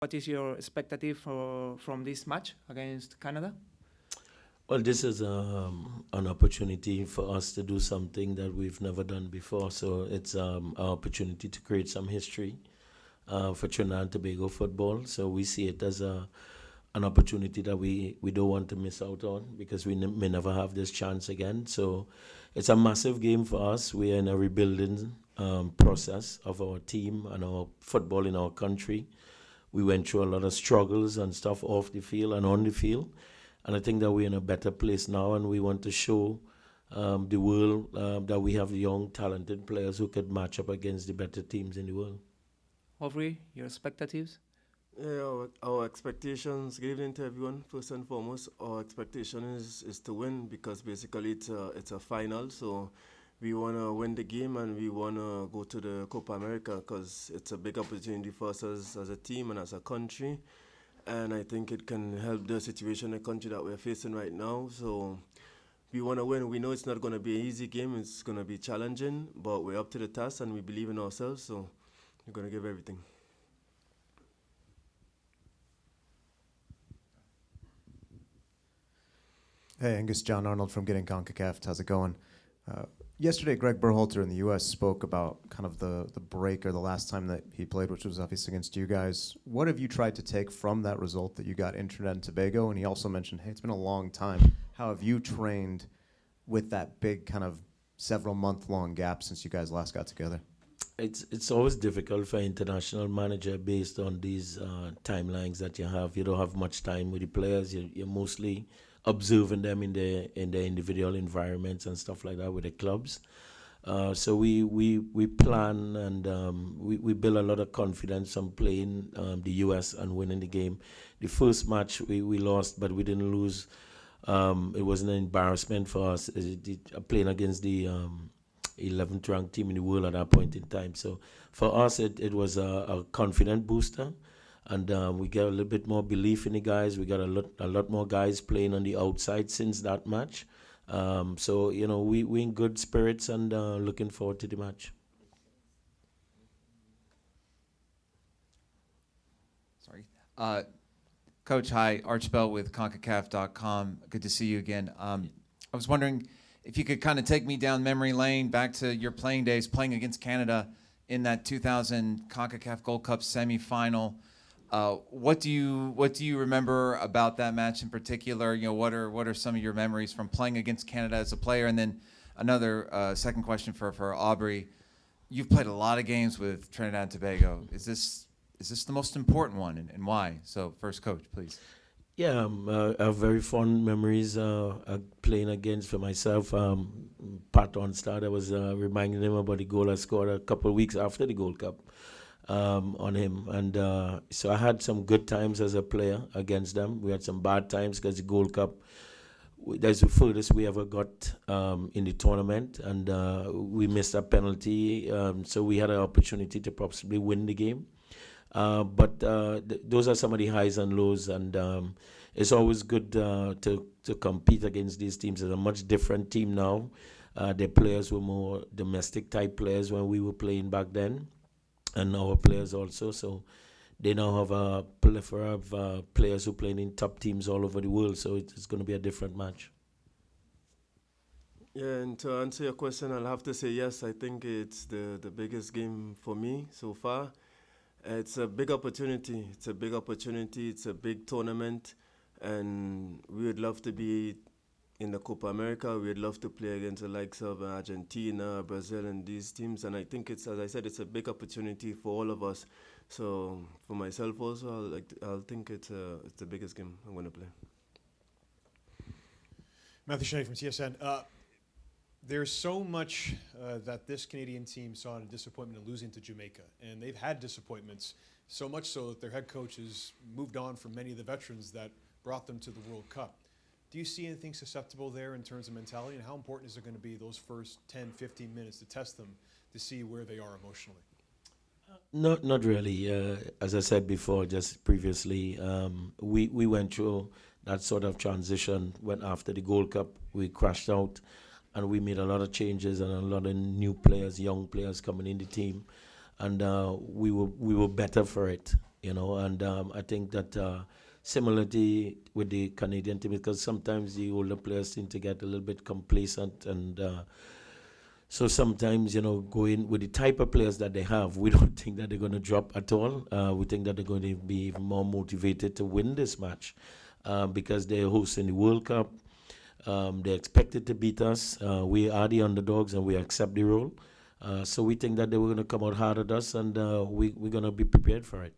What is your expectative from this match against Canada? Well, this is an opportunity for us to do something that we've never done before. So it's an opportunity to create some history for Trinidad and Tobago football. So we see it as an opportunity that we don't want to miss out on because we may never have this chance again. So it's a massive game for us. We are in a rebuilding process of our team and our football in our country. We went through a lot of struggles and stuff off the field and on the field. And I think that we're in a better place now, and we want to show the world that we have young, talented players who could match up against the better teams in the world. Aubrey, your expectations? Yeah, our expectations, good evening to everyone. First and foremost, our expectation is to win because basically it's a final. So we want to win the game and we want to go to the Copa America because it's a big opportunity for us as a team and as a country. And I think it can help the situation in the country that we're facing right now. So we want to win. We know it's not going to be an easy game. It's going to be challenging, but we're up to the task and we believe in ourselves. So we're going to give everything. Hey, Angus, John Arnold from Getting CONCACAF. How's it going? Yesterday, Greg Berhalter in the U.S. spoke about kind of the break or the last time that he played, which was obviously against you guys. What have you tried to take from that result that you got in Trinidad and Tobago? And he also mentioned, hey, it's been a long time. How have you trained with that big kind of several month-long gap since you guys last got together? It's always difficult for an international manager based on these timelines that you have. You don't have much time with the players. You're mostly observing them in their individual environments and stuff like that with the clubs. So we plan and we build a lot of confidence on playing the US and winning the game. The first match we lost, but we didn't lose. It wasn't an embarrassment for us playing against the 11th ranked team in the world at that point in time. So for us, it was a confident booster. And we get a little bit more belief in the guys. We got a lot more guys playing on the outside since that match. So, we're in good spirits and looking forward to the match. Sorry. Coach, hi. Arch Bell with CONCACAF.com. Good to see you again. I was wondering if you could kind of take me down memory lane back to your playing days, playing against Canada in that 2000 CONCACAF Gold Cup semifinal. What do you remember about that match in particular? What are some of your memories from playing against Canada as a player? And then another second question for Aubrey. You've played a lot of games with Trinidad and Tobago. Is this the most important one, and why? So first, Coach, please. Yeah, I have very fond memories playing against for myself. Pat Onstad, I was reminding him about the goal I scored a couple of weeks after the Gold Cup. On him, and so I had some good times as a player against them. We had some bad times because the Gold Cup, that's the furthest we ever got in the tournament, and we missed a penalty, so we had an opportunity to possibly win the game. But those are some of the highs and lows, and it's always good to compete against these teams. It's a much different team now. Their players were more domestic type players when we were playing back then. And our players also, so they now have a plethora of players who play in top teams all over the world, so it's going to be a different match. Yeah, and to answer your question, I'll have to say yes, I think it's the biggest game for me so far. It's a big opportunity. It's a big tournament, and we would love to be in the Copa America. We'd love to play against the likes of Argentina, Brazil, and these teams. And I think it's, as I said, it's a big opportunity for all of us. So for myself also, I'll think it's the biggest game I'm going to play. Matthew Shea from TSN. There's so much that this Canadian team saw in disappointment in losing to Jamaica. And they've had disappointments, so much so that their head coach has moved on from many of the veterans that brought them to the World Cup. Do you see anything susceptible there in terms of mentality, and how important is it going to be those first 10, 15 minutes to test them to see where they are emotionally? Not really. As I said before, just previously, we went through that sort of transition when after the Gold Cup we crashed out, and we made a lot of changes and a lot of new players, young players coming in the team, and we were better for it. And I think that similarity with the Canadian team, because sometimes the older players seem to get a little bit complacent, and so sometimes, going with the type of players that they have, we don't think that they're going to drop at all. We think that they're going to be even more motivated to win this match because they're hosting the World Cup. They're expected to beat us. We are the underdogs and we accept the role. So we think that they were going to come out hard at us, and we're going to be prepared for it.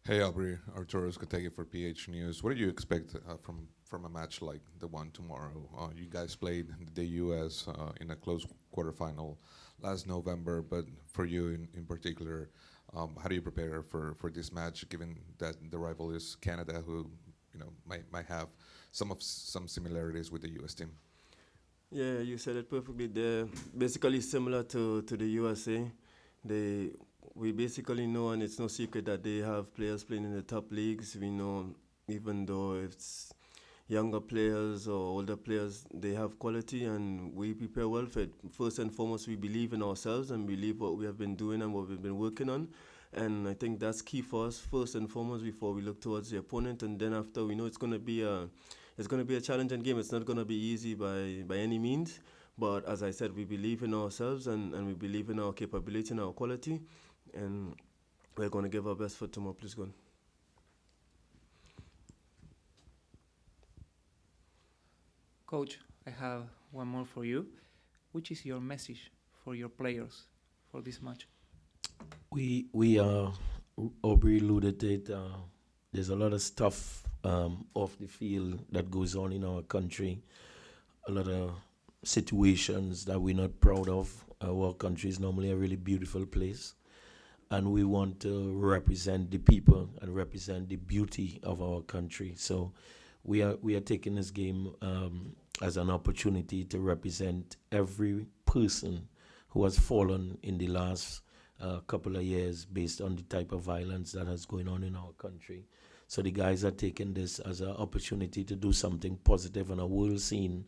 Hey, Aubrey, Arturo Escotegi for PH News. What do you expect from a match like the one tomorrow? You guys played the U.S. In a close quarterfinal last November, but for you in particular, how do you prepare for this match, given that the rival is Canada, who might have some similarities with the U.S. team? Yeah, you said it perfectly. They're basically similar to the USA. We basically know, and it's no secret, that they have players playing in the top leagues. We know, even though it's younger players or older players, they have quality, and we prepare well for it. First and foremost, we believe in ourselves and believe what we have been doing and what we've been working on. And I think that's key for us, first and foremost, before we look towards the opponent. And then after, we know it's going to be a challenging game. It's not going to be easy by any means. But as I said, we believe in ourselves and we believe in our capability and our quality. And we're going to give our best for tomorrow. Please go on. Coach, I have one more for you. Which is your message for your players for this match? We Aubrey alluded to it. There's a lot of stuff off the field that goes on in our country. A lot of situations that we're not proud of. Our country is normally a really beautiful place, and we want to represent the people and represent the beauty of our country. So we are taking this game as an opportunity to represent every person who has fallen in the last couple of years based on the type of violence that is going on in our country. So the guys are taking this as an opportunity to do something positive on a world scene,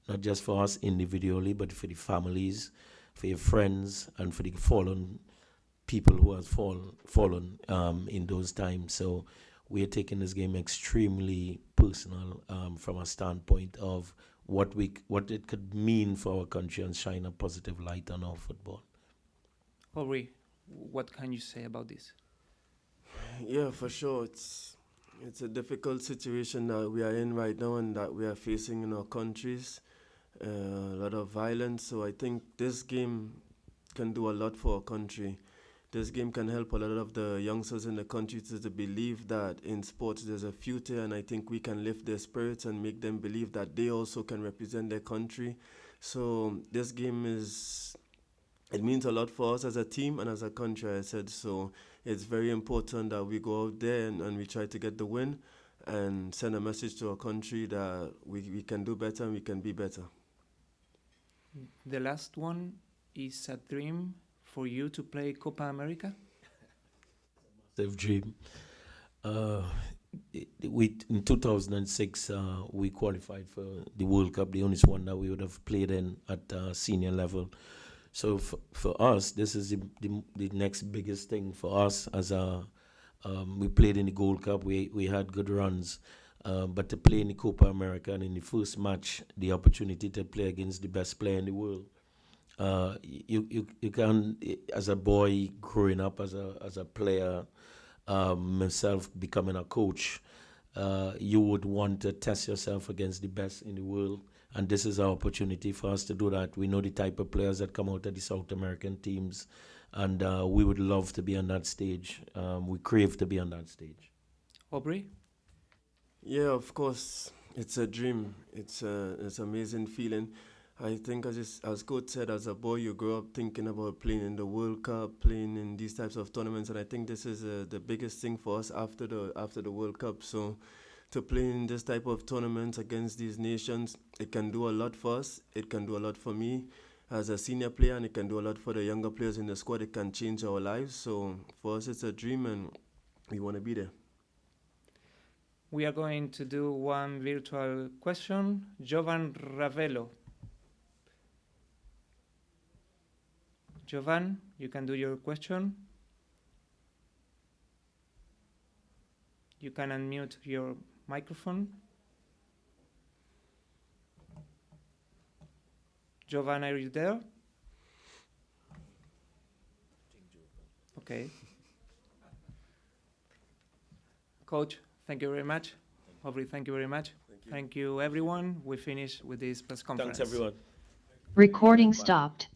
not just for us individually, but for the families, for your friends, and for the fallen people who have fallen in those times. So we are taking this game extremely personal from a standpoint of what it could mean for our country and shine a positive light on our football. Aubrey, what can you say about this? Yeah, for sure. It's a difficult situation that we are in right now and that we are facing in our countries. A lot of violence. So I think this game can do a lot for our country. This game can help a lot of the youngsters in the country to believe that in sports there's a future, and I think we can lift their spirits and make them believe that they also can represent their country. So this game it means a lot for us as a team and as a country, I said. So it's very important that we go out there and we try to get the win and send a message to our country that we can do better and we can be better. The last one is a dream for you to play Copa America? Massive dream. In 2006, we qualified for the World Cup, the only one that we would have played in at senior level. So for us, this is the next biggest thing for us. As we played in the Gold Cup, we had good runs. But to play in the Copa America and in the first match, the opportunity to play against the best player in the world, you can, as a boy growing up as a player, myself becoming a coach, you would want to test yourself against the best in the world, and this is our opportunity for us to do that. We know the type of players that come out of the South American teams, and we would love to be on that stage. We crave to be on that stage. Aubrey? Yeah, of course, it's a dream. It's an amazing feeling. I think, as Coach said, as a boy, you grow up thinking about playing in the World Cup, playing in these types of tournaments, and I think this is the biggest thing for us after the World Cup. So, to play in this type of tournaments against these nations, it can do a lot for us. It can do a lot for me as a senior player, and it can do a lot for the younger players in the squad. It can change our lives. So, for us, it's a dream, and we want to be there. We are going to do one virtual question. Jovan Ravello. Jovan, you can do your question. You can unmute your microphone. Jovan, are you there? Okay. Coach, thank you very much. Aubrey, thank you very much. Thank you, everyone. We finish with this press conference. Thanks, everyone. Recording stopped.